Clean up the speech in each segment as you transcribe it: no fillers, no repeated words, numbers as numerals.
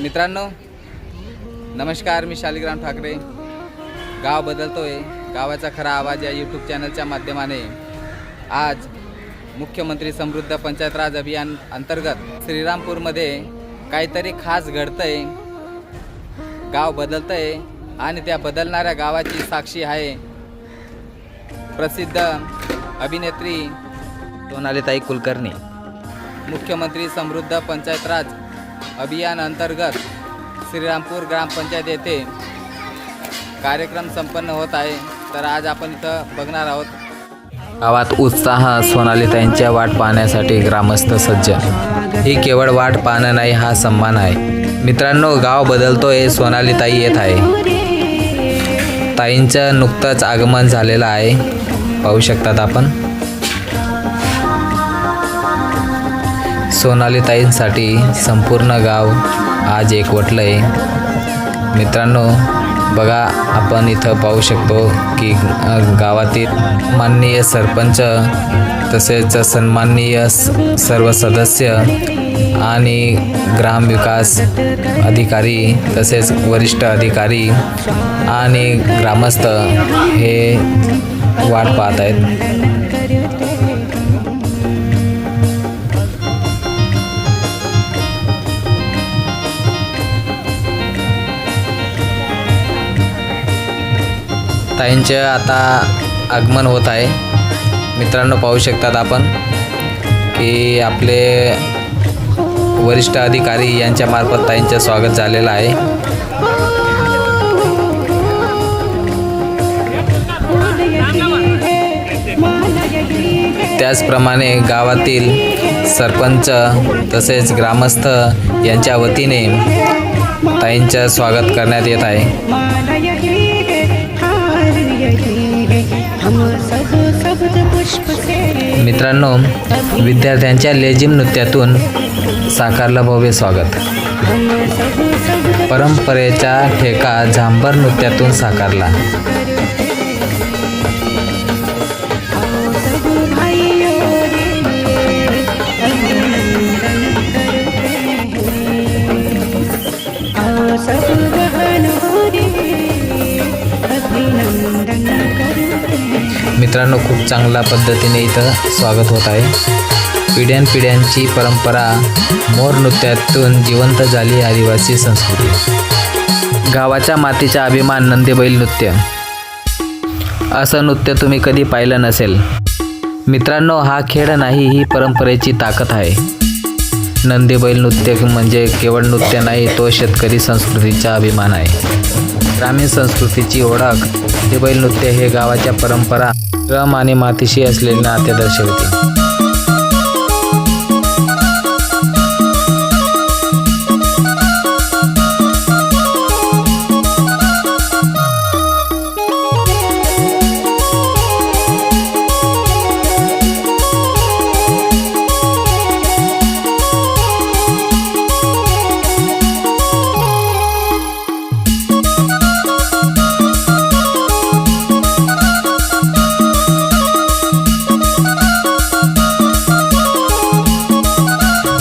मित्रांनो नमस्कार, मी शालिग्राम ठाकरे. गाव बदलतोय, गावाचा खरा आवाज या यूट्यूब चॅनलच्या माध्यमाने आज मुख्यमंत्री समृद्ध पंचायत राज अभियान अंतर्गत श्रीरामपूरमध्ये काहीतरी खास घडतंय. गाव बदलतंय आणि त्या बदलणाऱ्या गावाची साक्षी आहे प्रसिद्ध अभिनेत्री सोनालीताई कुलकर्णी. मुख्यमंत्री समृद्ध पंचायत राज अभियान अंतर्गत श्रीरामपूर ग्रामपंचायत येथे कार्यक्रम संपन्न होत आहे. तर आज आपण इथं बघणार आहोत. गावात उत्साह, सोनालीताईंच्या वाट पाहण्यासाठी ग्रामस्थ सज्ज. ही केवळ वाट पाहणं नाही, हा सन्मान आहे. मित्रांनो, गाव बदलतोय, सोनालीताई येत आहे. ताईंचं नुकतंच आगमन झालेलं आहे, पाहू शकतात आपण. सोनालीताईंसाठी संपूर्ण गाव आज एकवटलंय. मित्रांनो बघा, आपण इथं पाहू शकतो की गावातील माननीय सरपंच तसेच सन्माननीय सर्व सदस्य आणि ग्रामविकास अधिकारी तसेच वरिष्ठ अधिकारी आणि ग्रामस्थ हे वाट पाहत आहेत. ताईंचे आता आगमन होत आहे. मित्रांनो पाहू शकतात आपण की आपले वरिष्ठ अधिकारी यांच्यामार्फत ताईंचे स्वागत झालेलं आहे. त्याचप्रमाणे गावातील सरपंच तसेच ग्रामस्थ यांच्या वतीने ताईंचे स्वागत करण्यात येत आहे. मित्रांनो, विद्यार्थ्यांच्या लेझिम नृत्यातून साकारलं भव्य स्वागत. परंपरेचा ठेका झांबर नृत्यातून साकारला. मित्रांनो, खूप चांगल्या पद्धतीने इथं स्वागत होत आहे. पिढ्यानपिढ्यांची परंपरा मोर नृत्यातून जिवंत झाली आदिवासी संस्कृती. गावाच्या मातीचा अभिमान नंदीबैल नृत्य. असं नृत्य तुम्ही कधी पाहिलं नसेल. मित्रांनो, हा खेळ नाही, ही परंपरेची ताकद आहे. नंदीबैल नृत्य म्हणजे केवळ नृत्य नाही, तो शेतकरी संस्कृतीचा अभिमान आहे. ग्रामीण संस्कृतीची ओळख. नंदीबैल नृत्य हे गावाच्या परंपरा, श्रम आणि मातीशी असलेले नाते दर्शवते.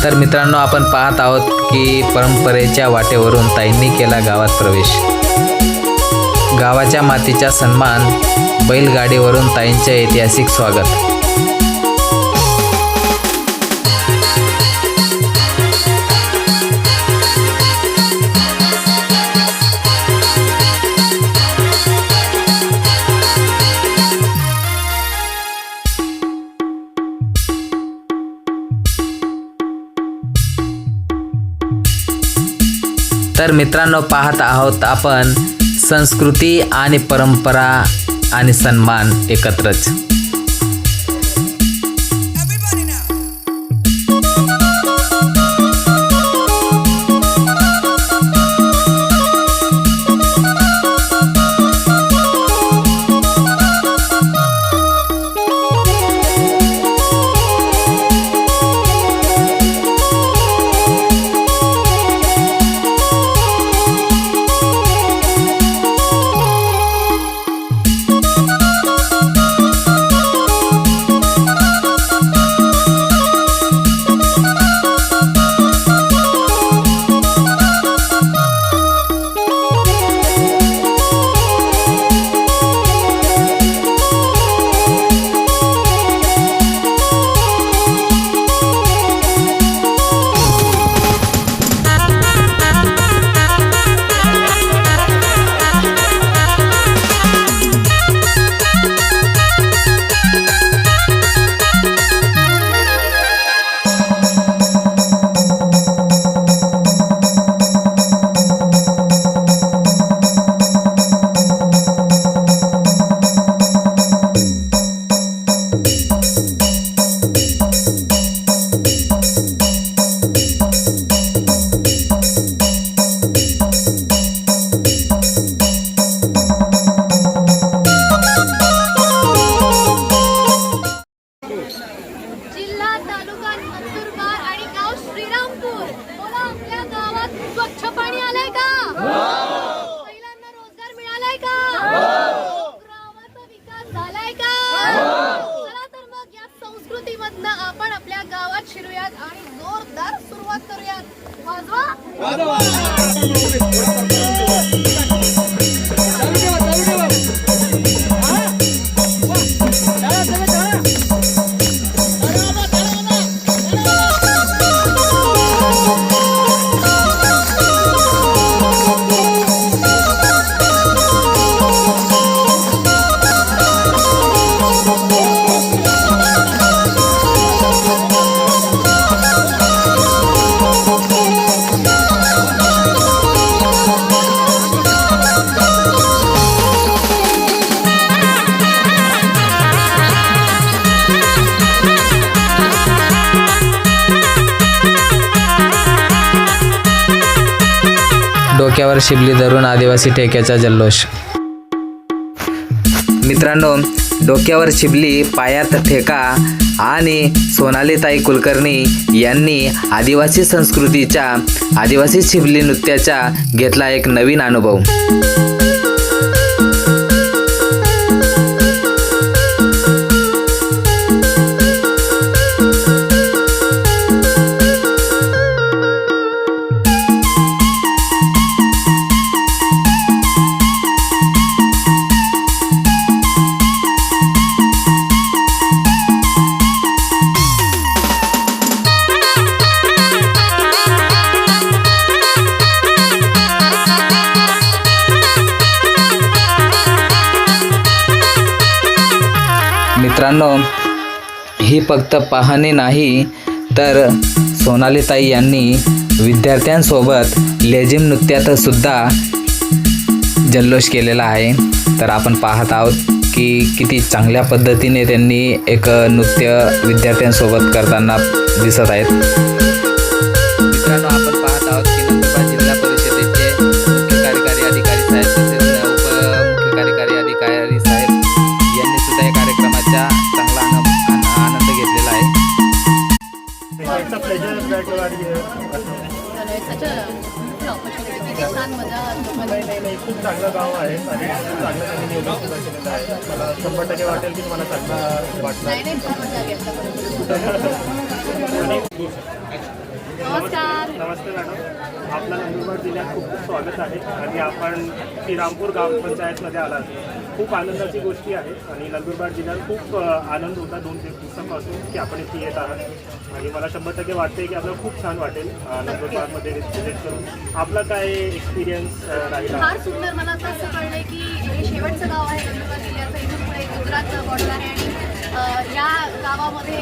तर मित्रांनो, आपण पाहत आहोत की परंपरेच्या वाटेवरून ताईंनी केला गावात प्रवेश. गावाच्या मातीचा सन्मान, बैलगाडीवरून ताईंचे ऐतिहासिक स्वागत. तर मित्रांनो, पाहत आहोत आपण संस्कृती आणि परंपरा आणि सन्मान एकत्रच. डोक्यावर शिबली धरून आदिवासी ठेक्याचा जल्लोष. मित्रांनो, डोक्यावर शिबली, पायात ठेका आणि सोनालीताई कुलकर्णी यांनी आदिवासी संस्कृतीच्या, आदिवासी शिबली नृत्याचा घेतला एक नवीन अनुभव. मित्रांनो, ही फक्त पाहणी नाही तर सोनालीताई यांनी विद्यार्थ्यांसोबत लेझिम नृत्यात सुद्धा जल्लोष केलेला आहे. तर आपण पाहत आहोत की किती चांगल्या पद्धतीने त्यांनी एक नृत्य विद्यार्थ्यांसोबत करताना दिसत आहेत. मित्रांनो, आपण पाहत आहोत की नंदुरबार जिल्हा परिषदेचे मुख्य कार्यकारी अधिकारी साहेब तसेच उपमुख्य कार्यकारी अधिकारी साहेब यांनी सुद्धा या कार्यक्रमाचा चांगला आनंद घेतलेला आहे. खूप चांगलं गाव आहे आणि खूप चांगलं त्यांनी नियोजन सुद्धा केलेलं आहे. मला 100% वाटेल की तुम्हाला चांगलं वाटणार. नमस्ते मॅडम, आपलं नंदुरबार जिल्ह्यात खूप खूप स्वागत आहे आणि आपण श्रीरामपूर ग्रामपंचायतमध्ये आलात. खूप आनंदाची गोष्टी आहे आणि नंदुरबार जिल्ह्यात खूप आनंद होता 2-3 दिवसापासून की आपण इथे येत आहात आणि मला 100% वाटते की आपल्याला खूप छान वाटेल नंदुरबारमध्ये व्हिजिट करून. आपला काय एक्सपिरियन्स राहिला? फार सुंदर. मला असं कळलं की हे शेवटचं गाव आहे नंदुरबार जिल्ह्याचं. इथून पुढे गुजरात बॉर्डर आहे आणि या गावामध्ये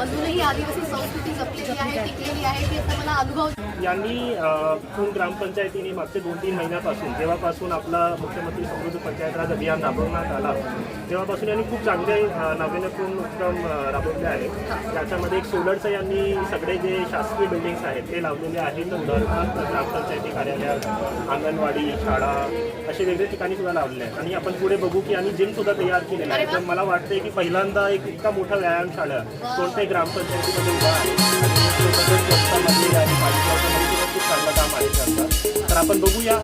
अजूनही आदिवासी संस्कृती जपलेली आहे, टिकलेली आहे, ती आता मला अनुभव. यांनी खून ग्रामपंचायतीने मागचे 2-3 महिन्यापासून, जेव्हापासून आपला मुख्यमंत्री समृद्ध पंचायत राज अभियान राबवण्यात आला तेव्हापासून यांनी खूप चांगले नाविन्यपूर्ण उपक्रम राबवले आहेत. त्याच्यामध्ये एक सोलरचं यांनी सगळे जे शासकीय बिल्डिंग्स आहेत ते लावलेले आहेत. उदाहरणार्थ ग्रामपंचायती कार्यालयात, अंगणवाडी, शाळा असे वेगळे ठिकाणी सुद्धा लावलेले आहेत आणि आपण पुढे बघू की आणि जिम सुद्धा तयार केलेला आहे. तर मला वाटते की पहिल्यांदा एक इतका मोठा व्यायामशाळा कोणत्याही ग्रामपंचायतीमध्ये उभा आहे आणि स्वतःच स्वस्तामध्ये आणि पालिकामध्ये खूप चांगलं काम आहे. तर आपण बघूया.